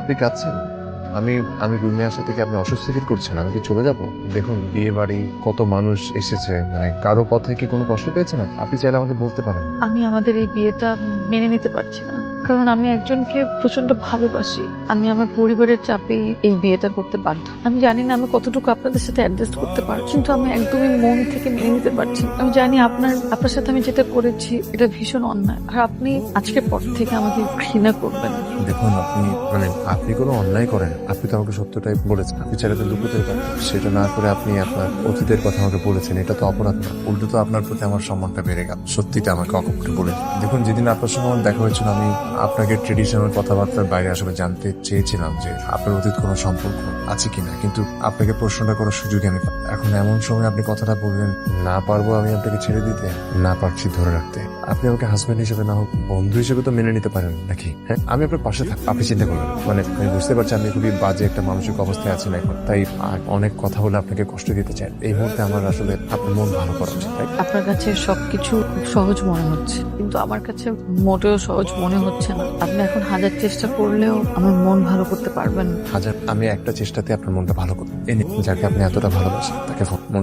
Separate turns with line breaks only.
আপনি কাঁদছেন? আমি আমি রুমে আসা থেকে আপনি অসুস্থ ফিল করছেন, আমি কি চলে যাব? দেখুন, বিয়ে বাড়ি কত মানুষ এসেছে, মানে কারো কথায় কি কোনো কষ্ট পেয়েছেন? আপনি চাইলে আমাকে বলতে পারেন।
আমি আমাদের এই বিয়েটা মেনে নিতে পারছি না, কারণ আমি একজনকে প্রচন্ড ভালোবাসি। আমি আমার পরিবারের চাপে এই বিয়েটা করতে বাধ্য। আমি জানি না আমি কতটুকু আপনাদের সাথে অ্যাডজাস্ট করতে পারবো, কিন্তু আমি একদমই মন থেকে মেনে নিতে পারছি না। আমি জানি আপনার সাথে আমি যেটা করেছি এটা ভীষণ অন্যায়, আর আপনি আজকের পর থেকে আমাকে ঘৃণা করবেন।
দেখুন, আপনি কোনো অন্যায় করেন, আপনি তো আমাকে সত্যটাই বলেছেন। আপনি চাইলে তো লুকোতে পারেন, সেটা না করে আপনি আপনার অতীতের কথা আমাকে বলেছেন। এটা তো অপরাধ না, উল্টো তো আপনার প্রতি আমার সম্মানটা বেড়ে গেল। সত্যিটা আমাকে অকপটে বলে দিন। দেখুন, যেদিন আপনার সঙ্গে আমার দেখা হয়েছিল, আমি আপনাকে ট্রেডিশনাল কথাবার্তার বাইরে আসলে জানতে চেয়েছিলাম যে আপনার অতীত কোনো সম্পর্ক আছে কিনা, কিন্তু আপনাকে প্রশ্নটা করার সুযোগ আমি পাই। এখন এমন সময় আপনি কথাটা বললেন, না পারবো আমি আপনাকে ছেড়ে দিতে, না পারছি ধরে রাখতে। আপনি আমাকে হাজবেন্ড হিসেবে না হোক বন্ধু হিসেবে তো মেনে নিতে পারেন নাকি? হ্যাঁ, আমি আপনার পাশে থাকি, আপনি চিন্তা করবেন। আমি বুঝতে পারছি আপনি খুবই বাজে একটা মানসিক অবস্থায় আছেন এখন, তাই অনেক কথা বলে আপনাকে কষ্ট দিতে চাই। এই মুহূর্তে আমার আসলে আপনার মন ভালো করা উচিত, তাই
আপনার কাছে সবকিছু খুব সহজ মনে হচ্ছে, কিন্তু আমার কাছে মোটেও সহজ মনে হচ্ছে না। আপনি এখন হাজার চেষ্টা করলেও আমার মন ভালো করতে পারবেন না।
হাজার আমি একটা চেষ্টাতে আপনার মনটা ভালো করবো। যাকে আপনি এতটা ভালোবাসেন তাকে মন